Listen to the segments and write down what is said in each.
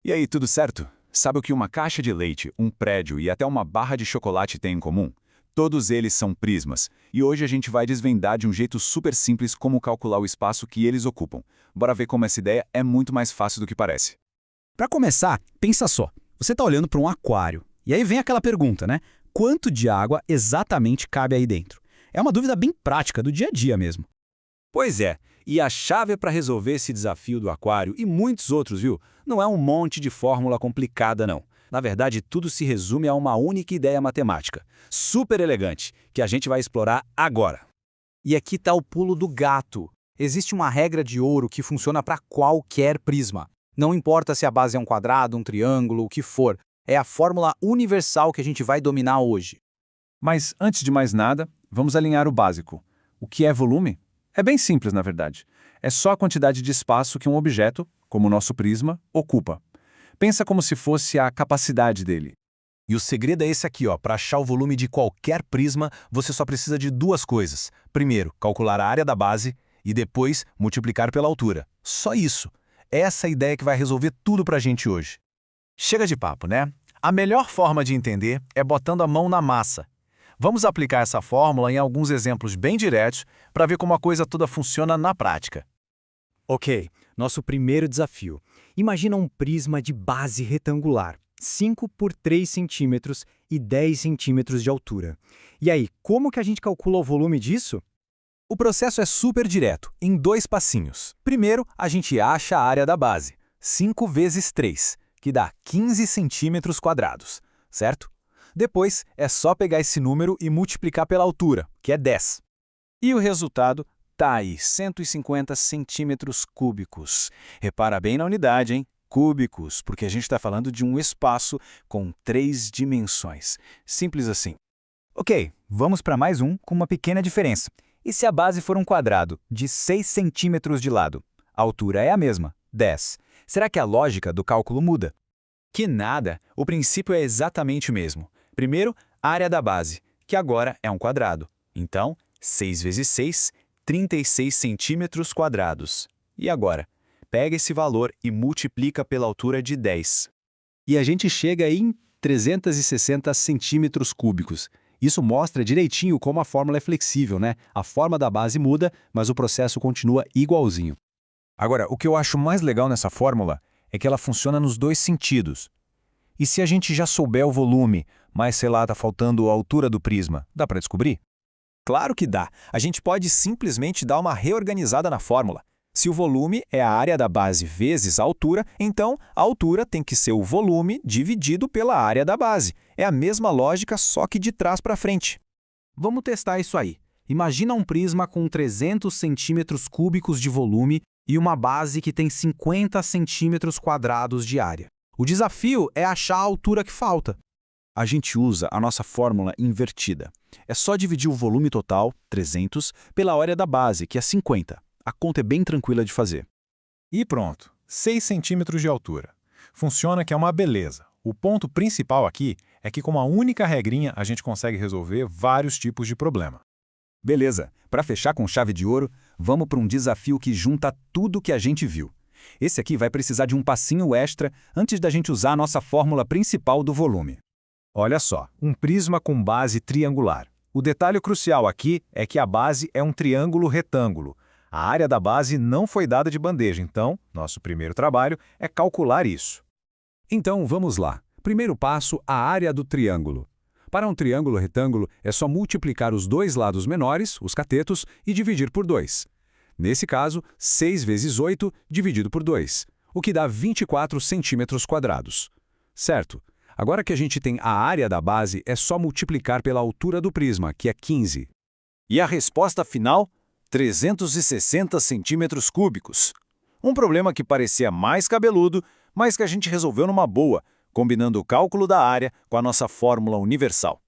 E aí, tudo certo? Sabe o que uma caixa de leite, um prédio e até uma barra de chocolate têm em comum? Todos eles são prismas, e hoje a gente vai desvendar de um jeito super simples como calcular o espaço que eles ocupam. Bora ver como essa ideia é muito mais fácil do que parece. Para começar, pensa só. Você está olhando para um aquário. E aí vem aquela pergunta, né? Quanto de água exatamente cabe aí dentro? É uma dúvida bem prática do dia a dia mesmo. Pois é, e a chave para resolver esse desafio do aquário e muitos outros, viu? Não é um monte de fórmula complicada, não. Na verdade, tudo se resume a uma única ideia matemática, super elegante, que a gente vai explorar agora. E aqui está o pulo do gato. Existe uma regra de ouro que funciona para qualquer prisma. Não importa se a base é um quadrado, um triângulo, o que for. É a fórmula universal que a gente vai dominar hoje. Mas, antes de mais nada, vamos alinhar o básico. O que é volume? É bem simples, na verdade. É só a quantidade de espaço que um objeto, como o nosso prisma, ocupa. Pensa como se fosse a capacidade dele. E o segredo é esse aqui, ó. Para achar o volume de qualquer prisma, você só precisa de duas coisas. Primeiro, calcular a área da base e depois multiplicar pela altura. Só isso. Essa é a ideia que vai resolver tudo pra gente hoje. Chega de papo, né? A melhor forma de entender é botando a mão na massa. Vamos aplicar essa fórmula em alguns exemplos bem diretos para ver como a coisa toda funciona na prática. Ok, nosso primeiro desafio. Imagina um prisma de base retangular, 5 por 3 centímetros e 10 centímetros de altura. E aí, como que a gente calcula o volume disso? O processo é super direto, em dois passinhos. Primeiro, a gente acha a área da base, 5 vezes 3, que dá 15 centímetros quadrados, certo? Depois, é só pegar esse número e multiplicar pela altura, que é 10. E o resultado tá aí, 150 centímetros cúbicos. Repara bem na unidade, hein? Cúbicos, porque a gente está falando de um espaço com 3 dimensões. Simples assim. Ok, vamos para mais um com uma pequena diferença. E se a base for um quadrado de 6 centímetros de lado? A altura é a mesma, 10. Será que a lógica do cálculo muda? Que nada, o princípio é exatamente o mesmo. Primeiro, a área da base, que agora é um quadrado. Então, 6 vezes 6, 36 centímetros quadrados. E agora? Pega esse valor e multiplica pela altura de 10. E a gente chega aí em 360 centímetros cúbicos. Isso mostra direitinho como a fórmula é flexível, né? A forma da base muda, mas o processo continua igualzinho. Agora, o que eu acho mais legal nessa fórmula é que ela funciona nos dois sentidos. E se a gente já souber o volume, mas sei lá, tá faltando a altura do prisma, dá para descobrir? Claro que dá. A gente pode simplesmente dar uma reorganizada na fórmula. Se o volume é a área da base vezes a altura, então a altura tem que ser o volume dividido pela área da base. É a mesma lógica, só que de trás para frente. Vamos testar isso aí. Imagina um prisma com 300 centímetros cúbicos de volume e uma base que tem 50 centímetros quadrados de área. O desafio é achar a altura que falta. A gente usa a nossa fórmula invertida. É só dividir o volume total, 300, pela área da base, que é 50. A conta é bem tranquila de fazer. E pronto, 6 centímetros de altura. Funciona que é uma beleza. O ponto principal aqui é que com uma única regrinha a gente consegue resolver vários tipos de problema. Beleza, para fechar com chave de ouro, vamos para um desafio que junta tudo que a gente viu. Esse aqui vai precisar de um passinho extra antes da gente usar a nossa fórmula principal do volume. Olha só, um prisma com base triangular. O detalhe crucial aqui é que a base é um triângulo retângulo. A área da base não foi dada de bandeja, então, nosso primeiro trabalho é calcular isso. Então, vamos lá. Primeiro passo, a área do triângulo. Para um triângulo retângulo, é só multiplicar os dois lados menores, os catetos, e dividir por 2. Nesse caso, 6 vezes 8 dividido por 2, o que dá 24 centímetros quadrados. Certo? Agora que a gente tem a área da base, é só multiplicar pela altura do prisma, que é 15. E a resposta final? 360 centímetros cúbicos. Um problema que parecia mais cabeludo, mas que a gente resolveu numa boa, combinando o cálculo da área com a nossa fórmula universal.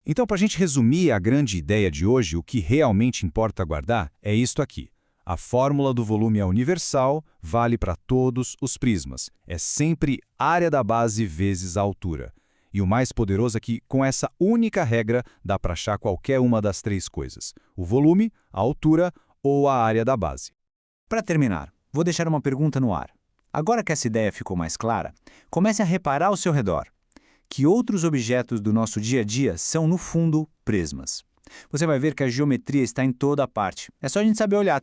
Então, para a gente resumir a grande ideia de hoje, o que realmente importa guardar é isto aqui. A fórmula do volume é universal, vale para todos os prismas. É sempre área da base vezes a altura. E o mais poderoso é que, com essa única regra, dá para achar qualquer uma das três coisas: o volume, a altura ou a área da base. Para terminar, vou deixar uma pergunta no ar. Agora que essa ideia ficou mais clara, comece a reparar ao seu redor que outros objetos do nosso dia a dia são, no fundo, prismas. Você vai ver que a geometria está em toda a parte. É só a gente saber olhar.